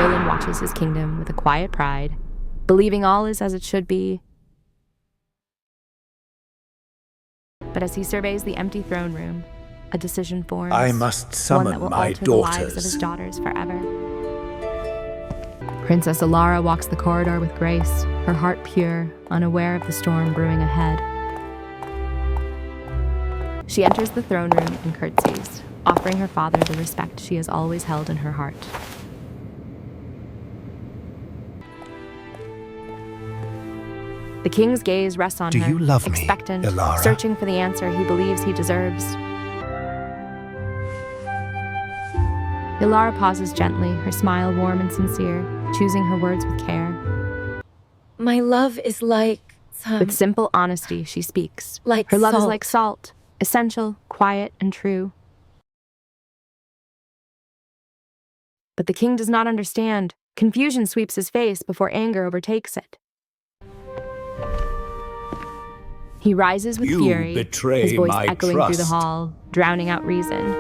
Solon watches his kingdom with a quiet pride, believing all is as it should be. But as he surveys the empty throne room, a decision forms. I must summon one that will my alter the lives of his daughters forever. Princess Elara walks the corridor with grace, her heart pure, unaware of the storm brewing ahead. She enters the throne room and curtsies, offering her father the respect she has always held in her heart. The king's gaze rests on her, Do you love me, expectant, Elara? searching for the answer he believes he deserves. Elara pauses gently, her smile warm and sincere, choosing her words with care. My love is like With simple honesty, she speaks. Like her love is salt. like salt, essential, quiet, and true. But the king does not understand. Confusion sweeps his face before anger overtakes it. He rises with fury, betray his voice my echoing through the trust. hall, drowning out reason.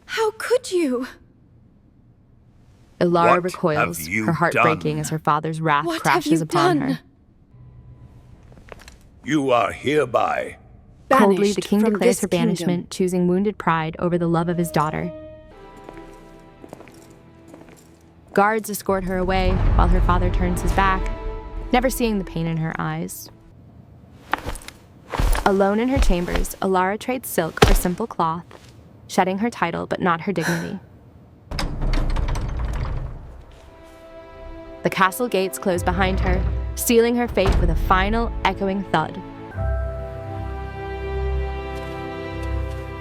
How could you? Elara What recoils, have you her heart done? breaking as her father's wrath What have crashes you upon done? her. You are hereby. Coldly, Banished the king from declares this her banishment, kingdom. choosing wounded pride over the love of his daughter. Guards escort her away, while her father turns his back, never seeing the pain in her eyes. Alone in her chambers, Elara trades silk for simple cloth, shedding her title but not her dignity. The castle gates close behind her, sealing her fate with a final, echoing thud.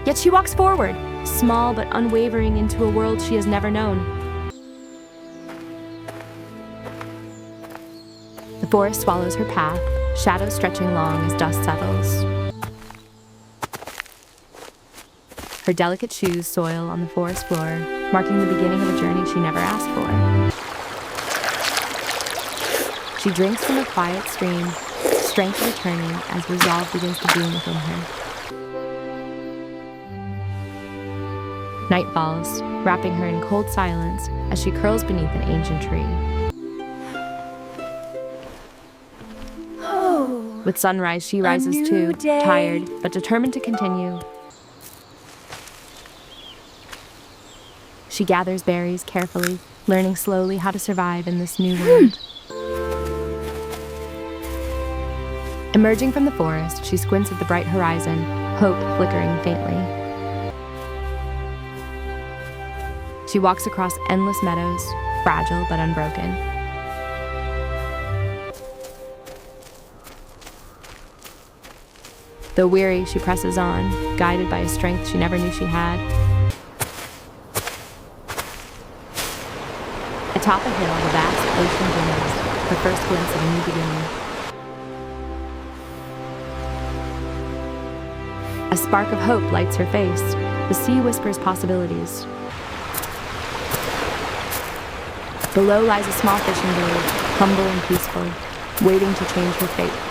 Yet she walks forward, small but unwavering, into a world she has never known. The forest swallows her path, shadows stretching long as dust settles. Her delicate shoes soil on the forest floor, marking the beginning of a journey she never asked for. She drinks from a quiet stream, strength returning as resolve begins to bloom within her. Night falls, wrapping her in cold silence as she curls beneath an ancient tree. With sunrise, she rises new too, day. tired but determined to continue. She gathers berries carefully, learning slowly how to survive in this new world. Emerging from the forest, she squints at the bright horizon, hope flickering faintly. She walks across endless meadows, fragile but unbroken. Though weary, she presses on, guided by a strength she never knew she had. Atop a hill, the vast ocean glimmers, her first glimpse of a new beginning. A spark of hope lights her face. The sea whispers possibilities. Below lies a small fishing village, humble and peaceful, waiting to change her fate.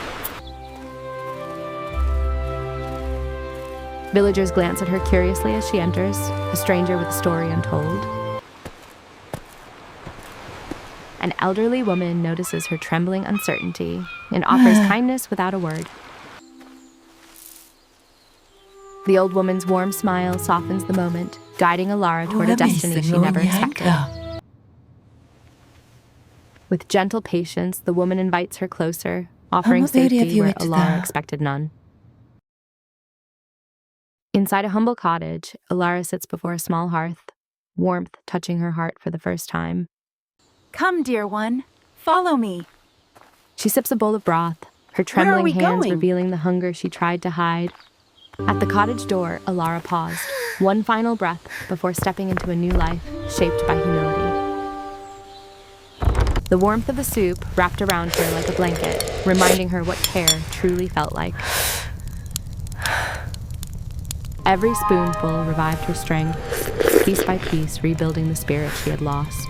Villagers glance at her curiously as she enters, a stranger with a story untold. An elderly woman notices her trembling uncertainty and offers kindness without a word. The old woman's warm smile softens the moment, guiding Elara toward a destiny she never expected. With gentle patience, the woman invites her closer, offering safety where Elara expected none. Inside a humble cottage, Elara sits before a small hearth, warmth touching her heart for the first time. Come, dear one, follow me. She sips a bowl of broth, her trembling hands revealing the hunger she tried to hide. At the cottage door, Elara paused, one final breath before stepping into a new life shaped by humility. The warmth of the soup wrapped around her like a blanket, reminding her what care truly felt like. Every spoonful revived her strength, piece by piece rebuilding the spirit she had lost.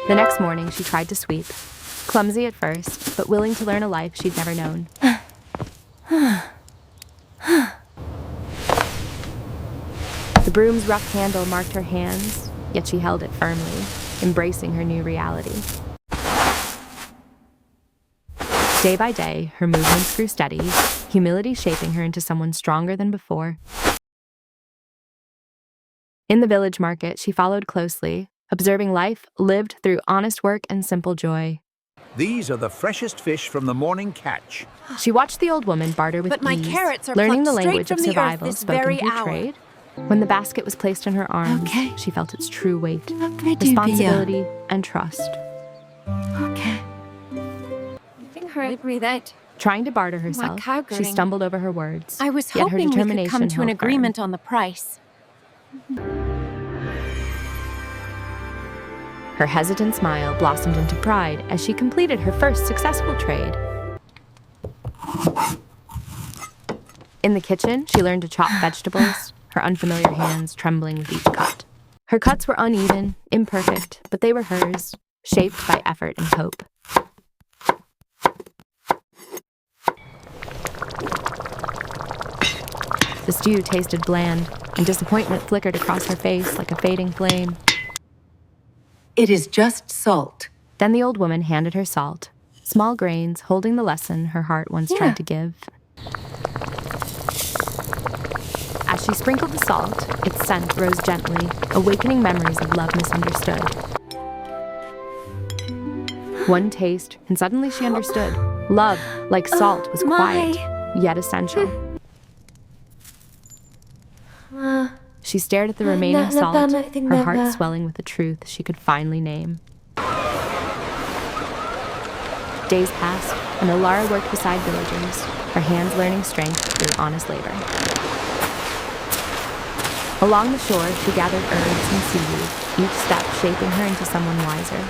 The next morning, she tried to sweep, clumsy at first, but willing to learn a life she'd never known. The broom's rough handle marked her hands, yet she held it firmly, embracing her new reality. Day by day, her movements grew steady, humility shaping her into someone stronger than before. In the village market, she followed closely, observing life lived through honest work and simple joy. These are the freshest fish from the morning catch. She watched the old woman barter with But my ease, carrots are learning the plucked straight language of from the earth survival this spoken very through hour. trade. When the basket was placed in her arms, Okay. she felt its true weight, Responsibility responsibility and trust. Okay. Breathe out. Trying to barter herself, she cowgirling. stumbled over her words. I was yet her hoping we could determination come to an held firm. agreement on the price. Her hesitant smile blossomed into pride as she completed her first successful trade. In the kitchen, she learned to chop vegetables, her unfamiliar hands trembling with each cut. Her cuts were uneven, imperfect, but they were hers, shaped by effort and hope. The stew tasted bland, and disappointment flickered across her face like a fading flame. It is just salt. Then the old woman handed her salt, small grains holding the lesson her heart once tried to give. As she sprinkled the salt, its scent rose gently, awakening memories of love misunderstood. One taste, and suddenly she understood. Love, like salt, was quiet, yet essential. She stared at the remaining salt, her heart swelling with the truth she could finally name. Days passed, and Elara worked beside villagers, her hands learning strength through honest labor. Along the shore, she gathered herbs and seaweed, each step shaping her into someone wiser.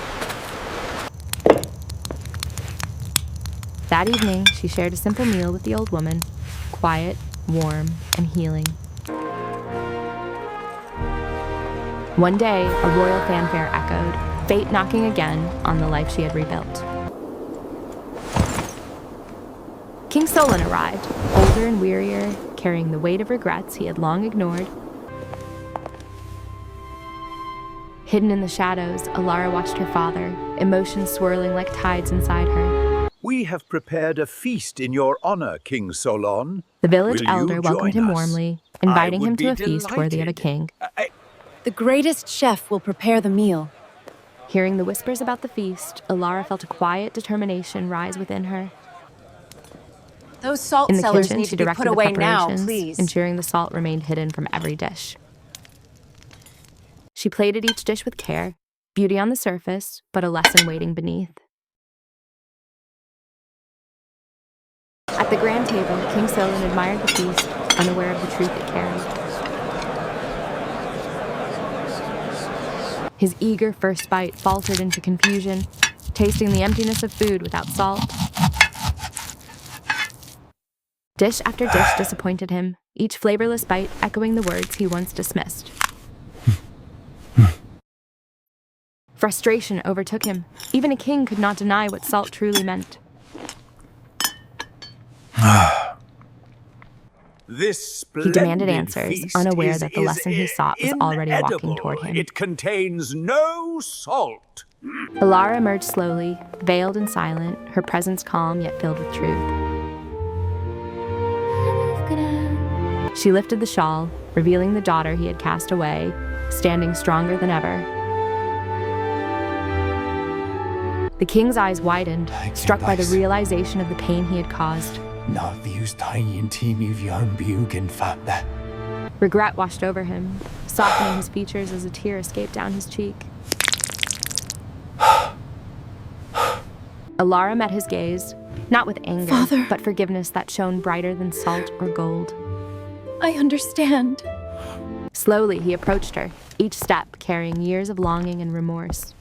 That evening, she shared a simple meal with the old woman, quiet, warm, and healing. One day, a royal fanfare echoed, fate knocking again on the life she had rebuilt. King Solon arrived, older and wearier, carrying the weight of regrets he had long ignored. Hidden in the shadows, Elara watched her father, emotions swirling like tides inside her. We have prepared a feast in your honor, King Solon. The village Will you elder welcomed him join us? warmly, inviting I would him to be a feast worthy of a delighted. king. The greatest chef will prepare the meal. Hearing the whispers about the feast, Elara felt a quiet determination rise within her. Those salt In the cellars kitchen, need she to be directed put the away now, preparations, please. ensuring the salt remained hidden from every dish. She plated each dish with care, beauty on the surface, but a lesson waiting beneath. At the grand table, King Solon admired the feast, unaware of the truth it carried. His eager first bite faltered into confusion, tasting the emptiness of food without salt. Dish after dish disappointed him, each flavorless bite echoing the words he once dismissed. Frustration overtook him. Even a king could not deny what salt truly meant. This He demanded splendid answers, feast unaware that the lesson he sought was already walking inedible. toward him. It contains no salt. Elara emerged slowly, veiled and silent, her presence calm yet filled with truth. She lifted the shawl, revealing the daughter he had cast away, standing stronger than ever. The king's eyes widened, struck by the realization of the pain he had caused. Regret washed over him, softening his features as a tear escaped down his cheek. Elara met his gaze, not with anger, Father. but forgiveness that shone brighter than salt or gold. I understand. Slowly, he approached her, each step carrying years of longing and remorse.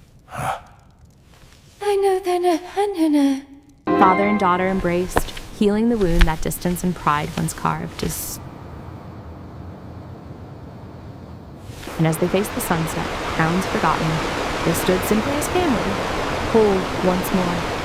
Father and daughter embraced, healing the wound that distance and pride once carved. And as they faced the sunset, crowns forgotten, they stood simply as family, whole once more.